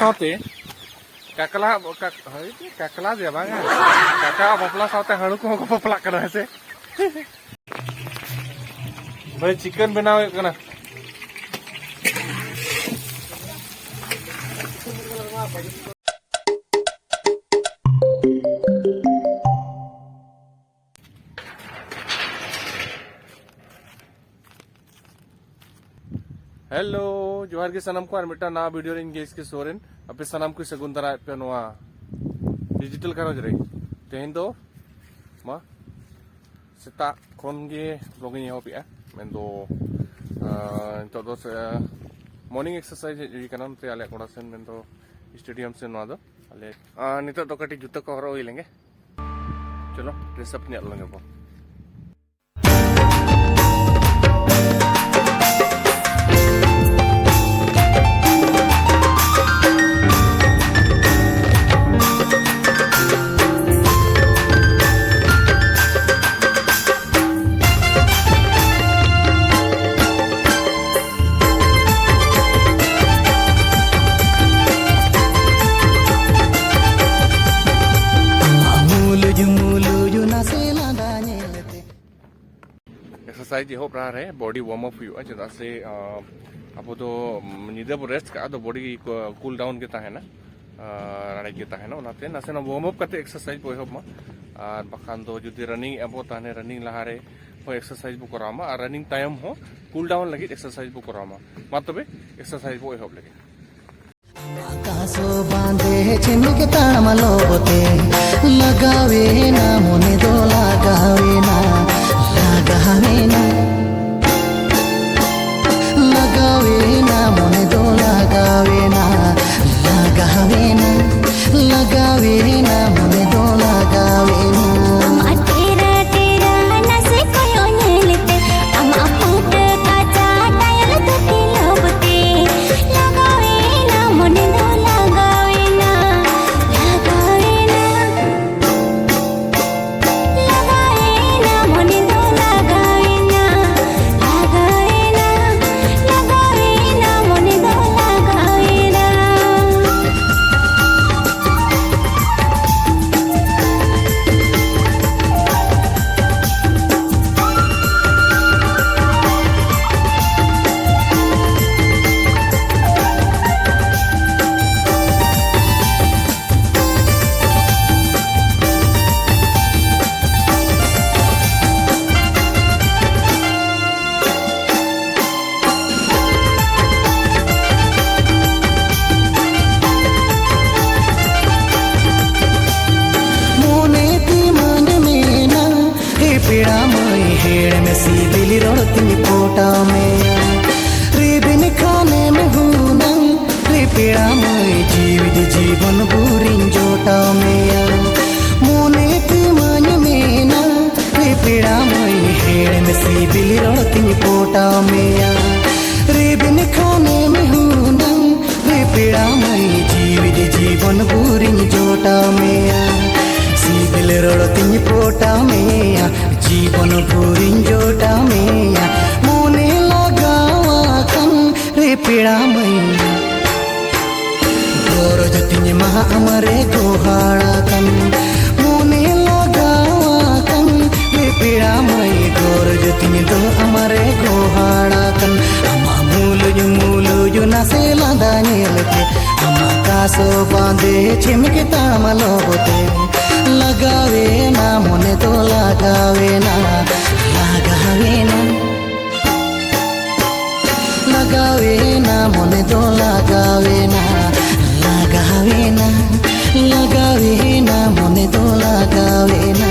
साथे काकला काकला दे बांगा काका बपला साथे हाड़ू को बपला करना ऐसे भाई चिकन बनावे करना हेलो जोहार के सनम को और मिटा ना वीडियो रे इंगेज के सोरेन अपे सनम को सगुन दरा पे नोआ डिजिटल करो जरे तेहिन दो मा सेता खन गे ब्लॉगिंग हो पिया मेन दो तो दो से मॉर्निंग एक्सरसाइज जी कनम ते आले कोड़ा सेन मेन दो स्टेडियम से नोआ दो आले नितो तो कटी जुत्ता को हरो लेंगे चलो ड्रेस अप नियल लेंगे बो एक्सरसाइज हो रहा है बॉडी वार्म अप हुआ चेदा से अब तो निदे रेस्ट का तो बॉडी कूल डाउन के ताहेना राड़े के ताहेना ओनाते नासे ना वार्म अप करते एक्सरसाइज बो एहब मा और बखान दो जुदी रनिंग एबो ताने रनिंग लहारे हो एक्सरसाइज बो करामा और रनिंग टाइम हो कूल डाउन लगी एक्सरसाइज बो करामा मा तबे एक्सरसाइज बो एहब लगे आकाशो बांधे चिमके तामलो बोते लगावे ना मोने दो लगावे ना लगावे ना लगावे ना मोने दो लगावे ना लगावे ना लगावे ना मोने दो लगावे ना जीवन बुरिन जोटा मेया मोने ती मन में ना रे पीड़ा मई हेड़ में सीबिल रोती पोटा मेया रे बिन खाने में हूँ ना रे पीड़ा मई जीवन बुरिन जोटा मेया सीबिल रोती पोटा मेया जीवन बुरिन जोटा मेया मोने लगावा कन रे पीड़ा मई गोर जतिनी महा अमरे गोहाड़ा कन मुने लगावा कन वे पीड़ा मई गोर जतिनी दो अमरे गोहाड़ा कन अमा मूलु यु नासे लादा नेलते अमा कासो बांधे चिमके तामलो बोते लगावे ना मोने तो लगावे ना लगावे ना लगावे ना मोने तो लगावे ना लगावे ना मोने तो लगावे ना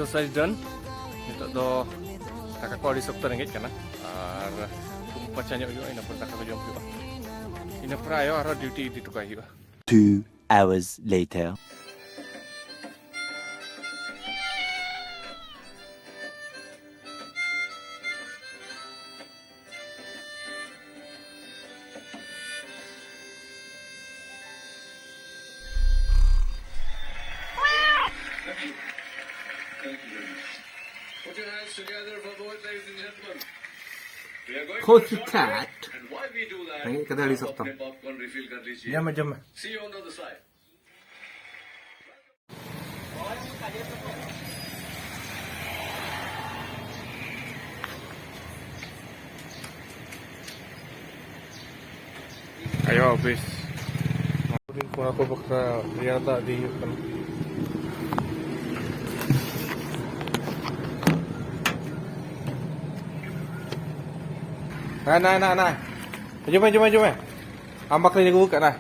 exercise done. Nito do taka ko di sokto rengit kana. Ar pacha nyok yo ina pur taka ko jom yo. Ina pura yo aro duty di tukai yo. 2 hours later. Put your hands together for both, ladies and gentlemen. We are going Coach to a short Cat. break, and while we do that, नहीं, कदर ही सकता। अपने popcorn refill कर लीजिए। जम जम See you on the other side. Ayo habis. Mungkin kung ako baka riyata di kan. Nah. Jom. Ambak ni jago buka nah.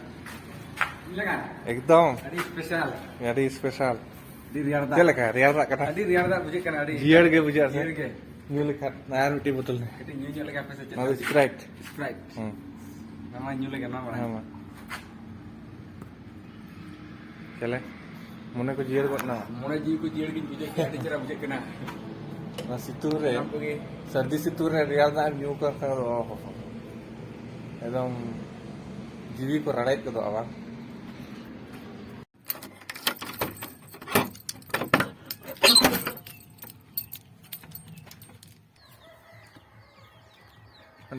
Silakan. Ekdom. Hari spesial. Hari special. Di Riyadh. Dia leka riyata kata. Di Riyadh bujik kan hari. Jiar ke bujar Jiar sa. ke. New lekat. Nah, roti botol ni. Kita nyu lagi apa saja. Nah, Sprite. Sprite. Nama nyu lagi nama. Nama. Chale. Mone ko jiar kot na. Mulai ji ku jiar ki bujik ke ada cara bujik kena. Na situ re. Nampak ke? सर्दी से दूर है रियाज ना new कर एकदम जीवी को रड़ाई कर दो आवाज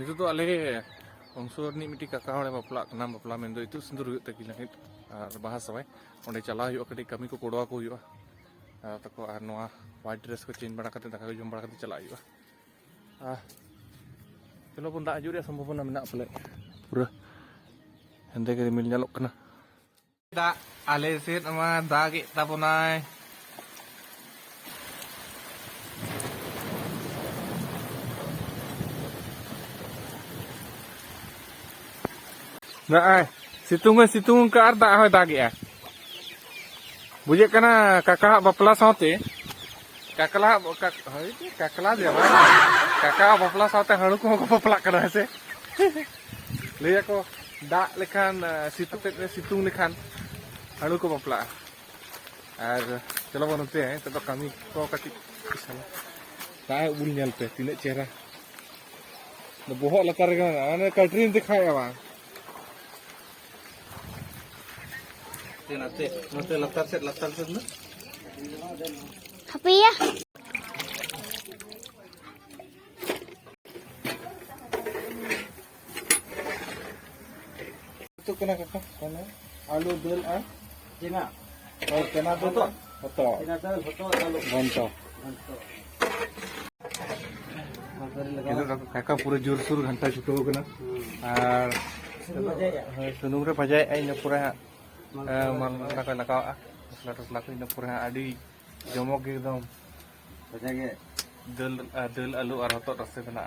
itu tuh ale unsur ni miti kakak orang bapla kenam bapla mendo itu sendur yuk teki langit bahas sampai onde chalah yuk kadi kami ko kodwa ko yuk tako noa white dress ko change bada kate taka jom bada kate chalah yuk चलो pun tak ajur ya संभावना menak pula pura hende ke rimil nyalok kena dak ale sit ama dagi tapunai nah situng ke arda hoy dagi ya bujek kana kakak bapla saute kakak dia bang kakak bapla saute halu ko bapla kana se lihat ko dak lekan situng lekan halu ko bapla ar chalo banute hai to kami ko kati kisana kai ul nyal pe tine chehra no bohot latar ga ane katrin dikhaya bang nate latar set na apa ya? Itu kena kakak, kena alu bel Cina. oh kena tu tu, betul, Cina dal foto dalu. mantap. Itu kakak pura jur sur घंटा छुटो कना और sunung re bajai ai na pura man naka mosla ko ina pura adi jomok एकदम Bajage. dal alu और hotot रसे बना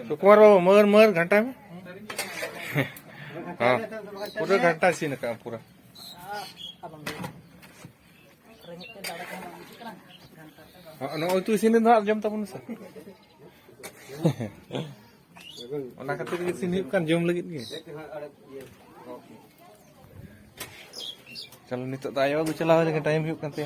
तो कुमार बाबू मर घंटा में हाँ पूरा घंटा सी ना काम पूरा हाँ itu sini dah jam tapun sa ona kata ke sini kan jam lagi ni चलो नितो तायो aku चला dengan time hiup kan te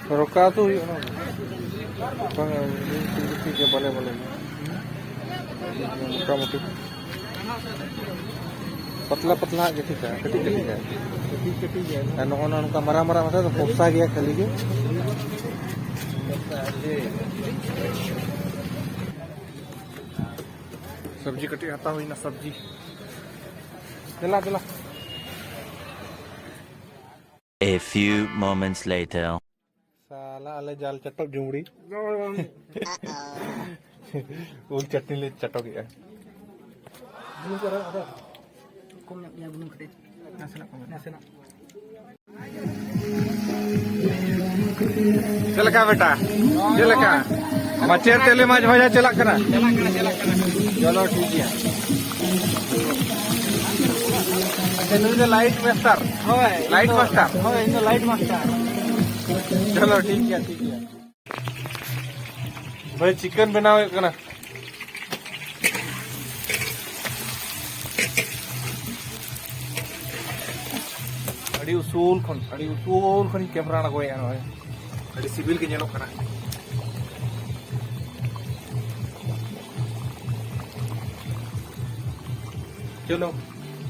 Roka tu bang ini boleh moga-moga पतला aja kita ketik dan orang ka marah-marah masa tu popsa gaya kali ke सब्जी कटी आता हुई ना सब्जी दिला A few moments later. साला आले जाल चटक जुमड़ी उल चटनी ले चटक गया चलका बेटा चलका मचेर तेले माछ भजा चलक करा चलो ठीक है अच्छा light master light master light master चलो ठीक है भाई चिकन बनाओ करना अड़ी उसूल खन कैमरा ना गोया ना अड़ी सिविल के जेलो करना चलो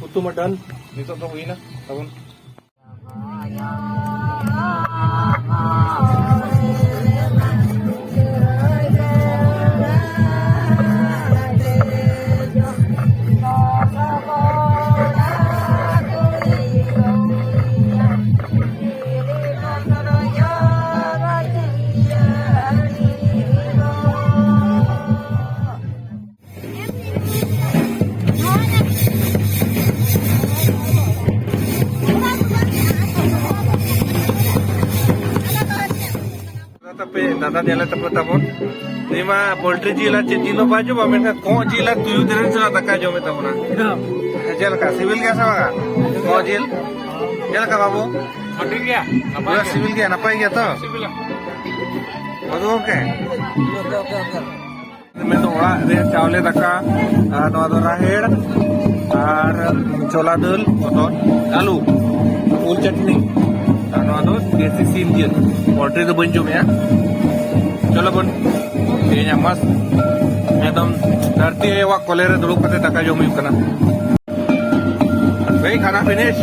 उतु मटन नितो तो हुई ना तबन दादा nyala tepat tabon lima poultry jila cedilo baju ba menka ko jila tuyu deren sala taka jome tabona jel ka civil कैसा होगा ko jil jel ka babu ठीक गया पूरा civil गया napai गया तो oke मैं तो ओड़ा रे चावले दका नवा दो राहेड़ और छोला दाल और आलू फूल चटनी नवा दो देसी सीम जिल पोल्ट्री तो बन जमे चलो बन ये मस्त एकदम धरती है वहाँ कोलेरे दुरुप करते टका जो मैं करना भाई खाना फिनिश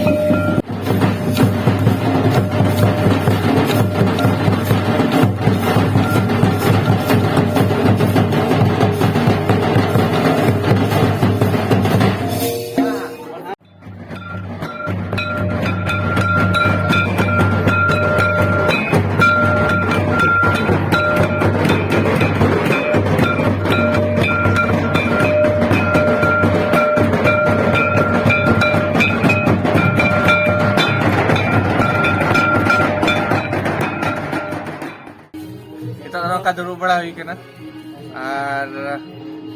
का दुरुप बड़ा हुई के ना और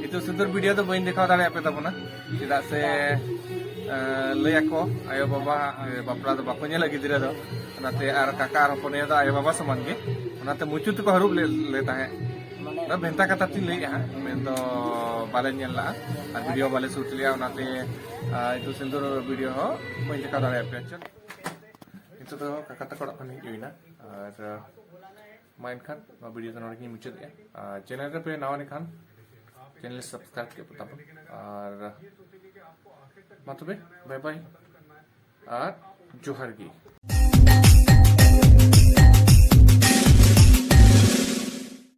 itu sudur video तो बइन देखा दाड़े पे तबना चेदा से लय को आयो बाबा बापला तो बाको नेला गिदरा दो नाते आर काका आर हपने दो आयो बाबा समान गे नाते मुचु तो हरूब लेता है ना भेंता कथा ती लय हा मैं तो बाले नेला और वीडियो बाले शूट लिया नाते itu सुंदर वीडियो हो बइन देखा दाड़े पे चल itu तो काका तकड़ा खनि युइना और main kan video तो नोड़की मुझे दे चैनल पे नावा निकान चैनल सब्सक्राइब के पता और मतबे बाय बाय और जोहार गी